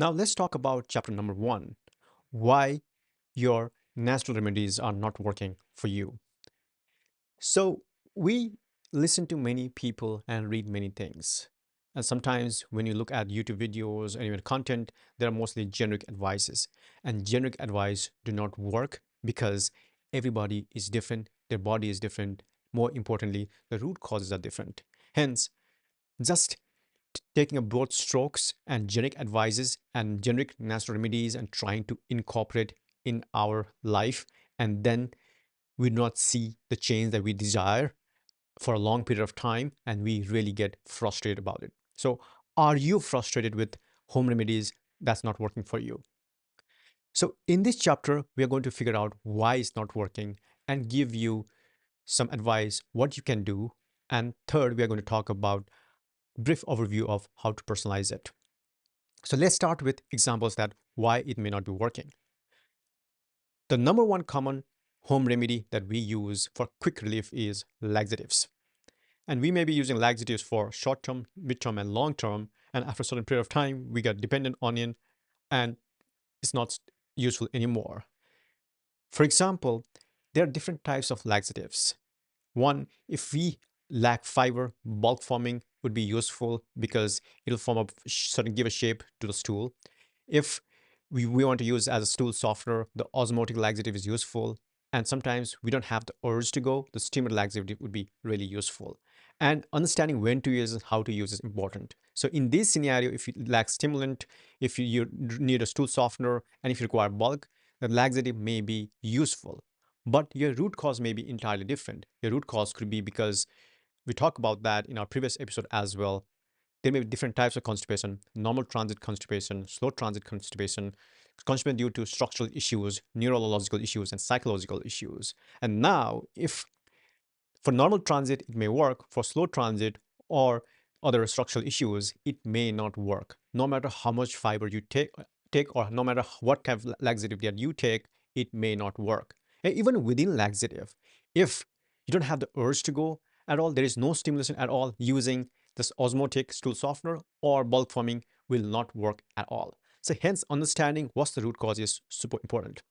Now let's talk about chapter number 1, why your natural remedies are not working for you. So we listen to many people and read many things. And sometimes when you look at YouTube videos and even content, there are mostly generic advices. And generic advice do not work because everybody is different, their body is different. More importantly, the root causes are different. Hence, just taking a broad strokes and generic advices and generic natural remedies and trying to incorporate in our life, and then we do not see the change that we desire for a long period of time, and we really get frustrated about it. So are you frustrated with home remedies that's not working for you? So in this chapter we are going to figure out why it's not working and give you some advice what you can do, and third we are going to talk about brief overview of how to personalize it. So let's start with examples that why it may not be working. The number one common home remedy that we use for quick relief is laxatives. And we may be using laxatives for short term, mid term, and long term. And after a certain period of time, we get dependent on it and it's not useful anymore. For example, there are different types of laxatives. One, if we lack fiber, bulk forming would be useful because it'll form a certain give a shape to the stool. If we want to use as a stool softener, the osmotic laxative is useful. And sometimes we don't have the urge to go, the stimulant laxative would be really useful. And understanding when to use and how to use is important. So in this scenario, if you lack stimulant, if you need a stool softener, and if you require bulk, the laxative may be useful. But your root cause may be entirely different. Your root cause could be because we talked about that in our previous episode as well. There may be different types of constipation: normal transit constipation, slow transit constipation, constipation due to structural issues, neurological issues, and psychological issues. And now, if for normal transit, it may work; for slow transit or other structural issues, it may not work. No matter how much fiber you take or no matter what type of laxative that you take, it may not work. And even within laxative, if you don't have the urge to go at all, there is no stimulation at all, using this osmotic stool softener or bulk forming will not work at all. So hence, understanding what's the root cause is super important.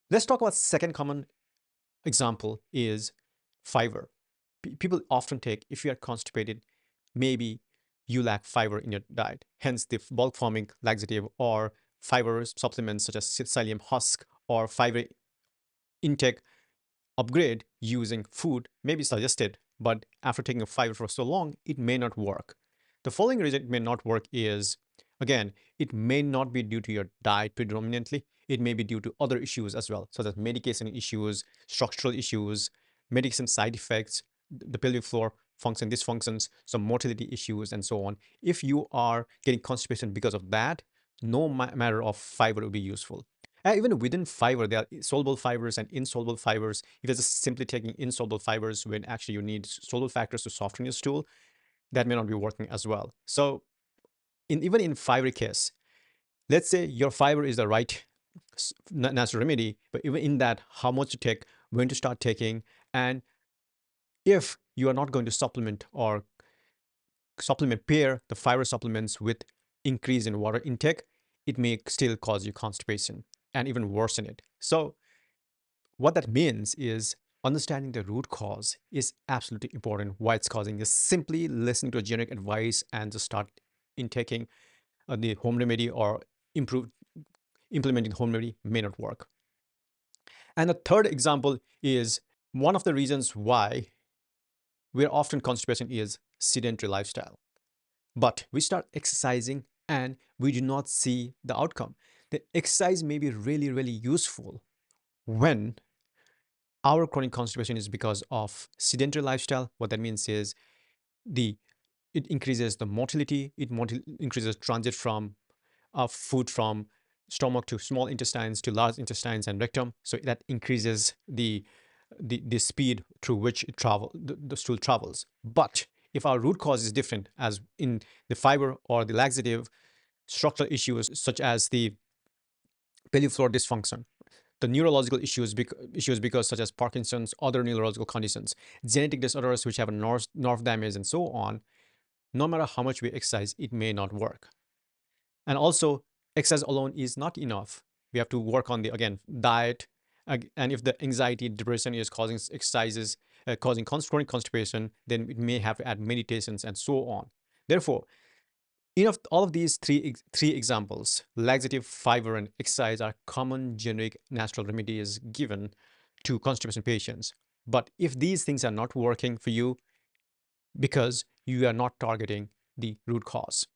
Let's talk about second common example is fiber. People often take, if you are constipated, maybe you lack fiber in your diet. Hence, the bulk forming laxative or fiber supplements such as psyllium husk or fiber intake upgrade using food may be suggested, but after taking a fiber for so long, it may not work. The following reason it may not work is, again, it may not be due to your diet predominantly. It may be due to other issues as well, such as medication issues, structural issues, medication side effects, the pelvic floor function dysfunctions, some motility issues, and so on. If you are getting constipation because of that, no matter of fiber will be useful. Even within fiber, there are soluble fibers and insoluble fibers. If you're just simply taking insoluble fibers when actually you need soluble factors to soften your stool, that may not be working as well. So even in fiber case, let's say your fiber is the right natural remedy, but even in that, how much to take, when to start taking, and if you are not going to supplement or pair the fiber supplements with increase in water intake, it may still cause you constipation and even worsen it. So what that means is understanding the root cause is absolutely important. Why it's causing is simply listening to a generic advice and just start intaking the home remedy or improve implementing the home remedy may not work. And the third example is one of the reasons why we're often constipation is sedentary lifestyle. But we start exercising and we do not see the outcome. The exercise may be really, really useful when our chronic constipation is because of sedentary lifestyle. What that means is the it increases the motility, increases transit from food from stomach to small intestines to large intestines and rectum. So that increases the speed through which the stool travels. But if our root cause is different, as in the fiber or the laxative, structural issues such as the pelvic floor dysfunction, the neurological issues because such as Parkinson's, other neurological conditions, genetic disorders which have a nerve damage and so on, no matter how much we exercise, it may not work. And also, exercise alone is not enough. We have to work on the, again, diet. And if the anxiety, depression is causing exercises, causing chronic constipation, then it may have to add meditations and so on. Therefore, enough, all of these three examples, laxative, fiber, and exercise, are common generic natural remedies given to constipation patients. But if these things are not working for you, because you are not targeting the root cause.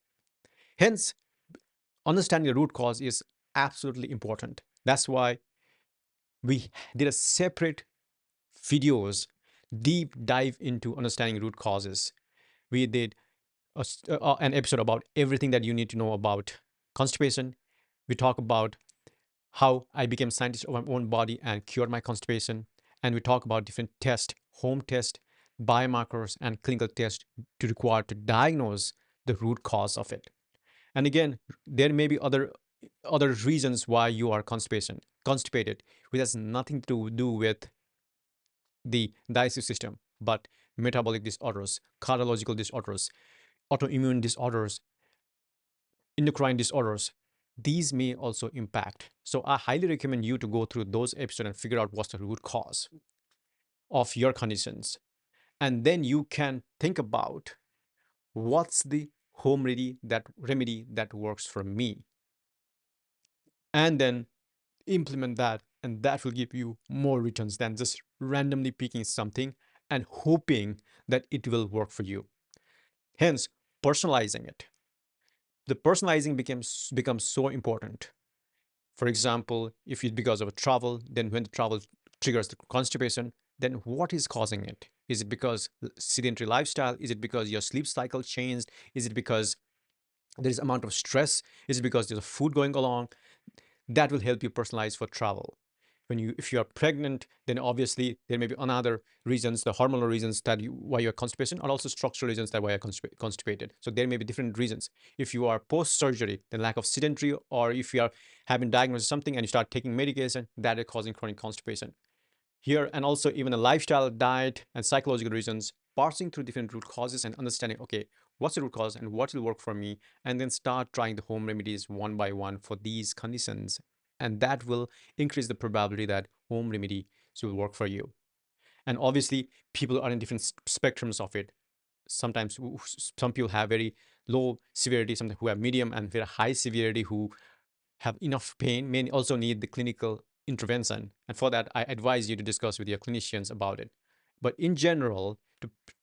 Hence, understanding the root cause is absolutely important. That's why we did a separate videos, deep dive into understanding root causes. We did an episode about everything that you need to know about constipation. We talk about how I became scientist of my own body and cured my constipation. And we talk about different tests, home tests, biomarkers, and clinical tests to require to diagnose the root cause of it. And again, there may be other reasons why you are constipated, which has nothing to do with the digestive system, but metabolic disorders, cardiological disorders, autoimmune disorders, endocrine disorders. These may also impact. So I highly recommend you to go through those episodes and figure out what's the root cause of your conditions. And then you can think about what's the home remedy that works for me. And then implement that, and that will give you more returns than just randomly picking something and hoping that it will work for you. Hence, personalizing it. The personalizing becomes so important. For example, if it's because of a travel, then when the travel triggers the constipation, then what is causing it? Is it because sedentary lifestyle? Is it because your sleep cycle changed? Is it because there is amount of stress? Is it because there's a food going along? That will help you personalize for travel. If you are pregnant, then obviously there may be another reasons, the hormonal reasons why you're constipation, and also structural reasons that why you're constipated. So there may be different reasons. If you are post surgery, then lack of sedentary, or if you are having diagnosed with something and you start taking medication, that is causing chronic constipation here. And also even a lifestyle, diet, and psychological reasons, parsing through different root causes and understanding, okay, what's the root cause and what will work for me, and then start trying the home remedies one by one for these conditions. And that will increase the probability that home remedy will work for you. And obviously, people are in different spectrums of it. Sometimes some people have very low severity, some who have medium and very high severity, who have enough pain may also need the clinical intervention. And for that, I advise you to discuss with your clinicians about it. But in general,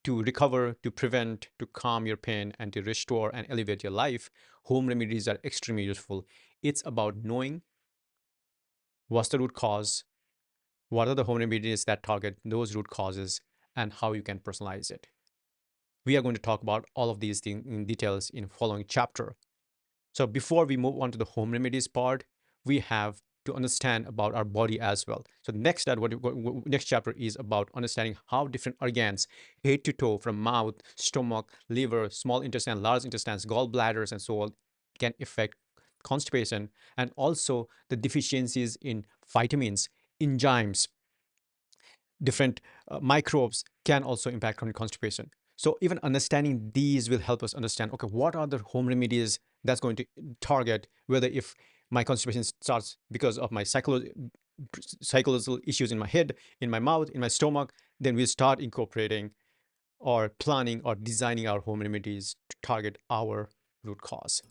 to recover, to prevent, to calm your pain, and to restore and elevate your life, home remedies are extremely useful. It's about knowing what's the root cause, what are the home remedies that target those root causes, and how you can personalize it. We are going to talk about all of these things in details in following chapter. So before we move on to the home remedies part, we have to understand about our body as well. So next next chapter is about understanding how different organs, head to toe, from mouth, stomach, liver, small intestine, large intestines, gallbladders, and so on, can affect constipation, and also the deficiencies in vitamins, enzymes, different microbes can also impact chronic constipation. So even understanding these will help us understand, okay, what are the home remedies that's going to target whether if my constipation starts because of my psychological issues in my head, in my mouth, in my stomach, then we start incorporating or planning or designing our home remedies to target our root cause.